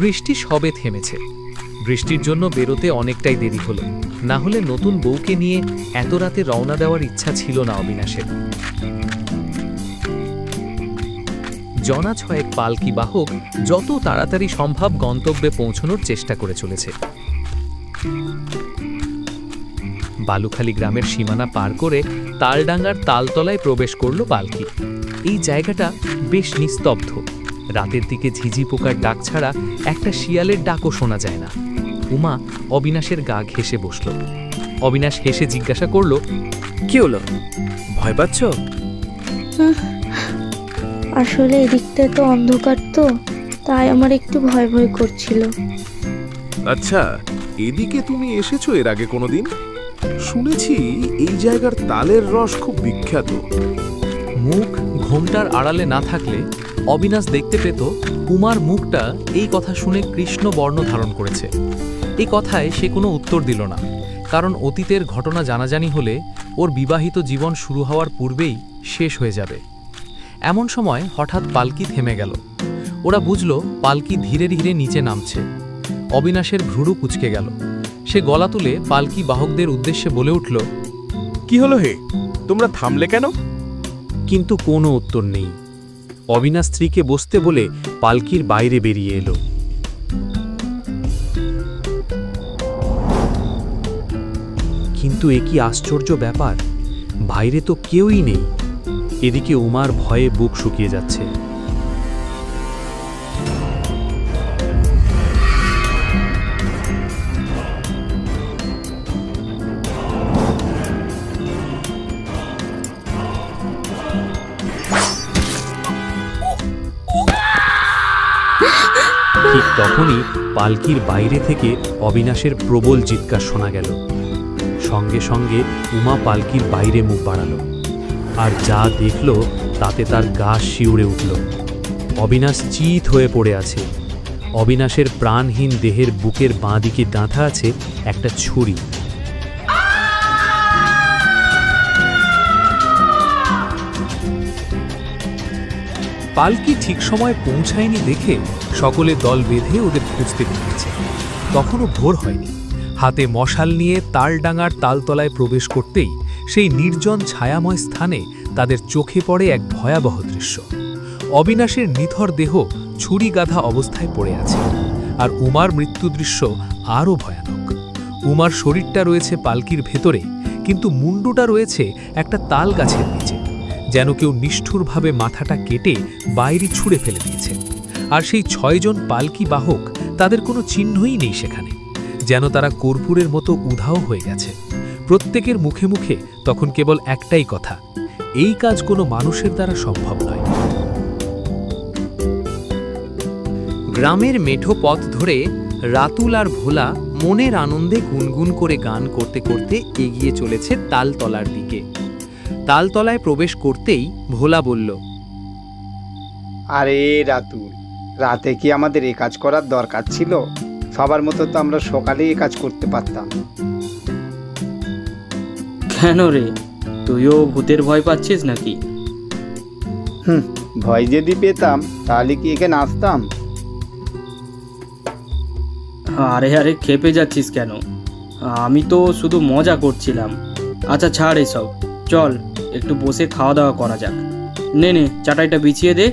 বৃষ্টি সবে থেমেছে। বৃষ্টির জন্য বেরোতে অনেকটাই দেরি হলো, না হলে নতুন বউকে নিয়ে এত রাতে রওনা দেওয়ার ইচ্ছা ছিল না অবিনাশের। জনা ছয়েক পালকি বাহক যত তাড়াতাড়ি সম্ভব গন্তব্যে পৌঁছানোর চেষ্টা করে চলেছে। বালুখালী গ্রামের সীমানা পার করে তালডাঙ্গার তালতলায় প্রবেশ করল পালকি। এই জায়গাটা বেশ নিস্তব্ধ। রাতের দিকে ঝিঝি পোকার ডাক ছাড়া একটা শিয়ালের ডাকও শোনা যায় না। উমা অবিনাশের গা ঘেঁষে বসল। অবিনাশ হেসে জিজ্ঞাসা করল, কি হলো, ভয় পাচ্ছ? আসলে এদিকটা তো অন্ধকার, তো তাই আমার একটু ভয় ভয় করছিল। আচ্ছা, এদিকে তুমি এসেছো এর আগে কোনোদিন? শুনেছি এই জায়গার তালের রস খুব বিখ্যাত। মুখ ঘোমটার আড়ালে না থাকলে অবিনাশ দেখতে পেত উমার মুখটা এই কথা শুনে কৃষ্ণ বর্ণ ধারণ করেছে। এই কথায় সে কোনো উত্তর দিল না, কারণ অতীতের ঘটনা জানাজানি হলে ওর বিবাহিত জীবন শুরু হওয়ার পূর্বেই শেষ হয়ে যাবে। এমন সময় হঠাৎ পালকি থেমে গেল। ওরা বুঝল পালকি ধীরে ধীরে নিচে নামছে। অবিনাশের ভ্রুড়ু কুঁচকে গেল। সে গলা তুলে পালকি বাহকদের উদ্দেশ্যে বলে উঠল, কি হলো হে, তোমরা থামলে কেন? কিন্তু কোনো উত্তর নেই। অবিনাশ স্ত্রীকে বসতে বলে পালকির বাইরে বেরিয়ে এলো। কিন্তু এ কি আশ্চর্য ব্যাপার, বাইরে তো কেউই নেই। এদিকে উমার ভয়ে বুক শুকিয়ে যাচ্ছে। ঠিক তখনই পালকির বাইরে থেকে অবিনাশের প্রবল চিৎকার শোনা গেল। সঙ্গে সঙ্গে উমা পালকির বাইরে মুখ বাড়ালো, আর যা দেখল তাতে তার গা শিউরে উঠল। অবিনাশ চিৎ হয়ে পড়ে আছে। অবিনাশের প্রাণহীন দেহের বুকের বাঁ দিকে গাঁথা আছে একটা ছুরি। পালকি ঠিক সময় পৌঁছায়নি দেখে সকলে দল বেঁধে ওদের খুঁজতে বেরিয়েছে। তখনও ভোর হয়নি। হাতে মশাল নিয়ে তালডাঙ্গার তালতলায় প্রবেশ করতেই সেই নির্জন ছায়াময় স্থানে তাদের চোখে পড়ে এক ভয়াবহ দৃশ্য। অবিনাশের নিথর দেহ ছুরি গাঁথা অবস্থায় পড়ে আছে, আর উমার মৃত্যু দৃশ্য আরও ভয়ানক। উমার শরীরটা রয়েছে পালকির ভেতরে, কিন্তু মুন্ডুটা রয়েছে একটা তাল গাছের নিচে, যেন কেউ নিষ্ঠুরভাবে মাথাটা কেটে বাইরে ছুঁড়ে ফেলে দিয়েছে। আর সেই 6 জন পালকি বাহক, তাদের কোনো চিহ্নই নেই সেখানে, যেন তারা কর্পূরের মতো উধাও হয়ে গেছে। প্রত্যেকের মুখে মুখে তখন কেবল একটাই কথা, এই কাজ কোনো মানুষের দ্বারা সম্ভব নয়। গ্রামের মেঠো পথ ধরে রাতুল আর ভোলা মনের আনন্দে গুনগুন করে গান করতে করতে এগিয়ে চলেছে তালতলার দিকে। তালতলায় প্রবেশ করতেই ভোলা বলল, আরে রাতুল, রাতে কি আমাদের এ কাজ করার দরকার ছিল? সবার মতো তো আমরা সকালেই এ কাজ করতে পারতাম। কেন রে, তুইও ভূতের ভয় পাচ্ছিস নাকি? ভয় যদি পেতাম তাহলে কি এখানে আসতাম? আরে আরে, খেপে যাচ্ছিস কেন? আমি তো শুধু মজা করছিলাম। আচ্ছা ছাড় এসব, চল একটু বসে খাওয়া দাওয়া করা যাক। নে নে, চাটাইটা বিছিয়ে দে।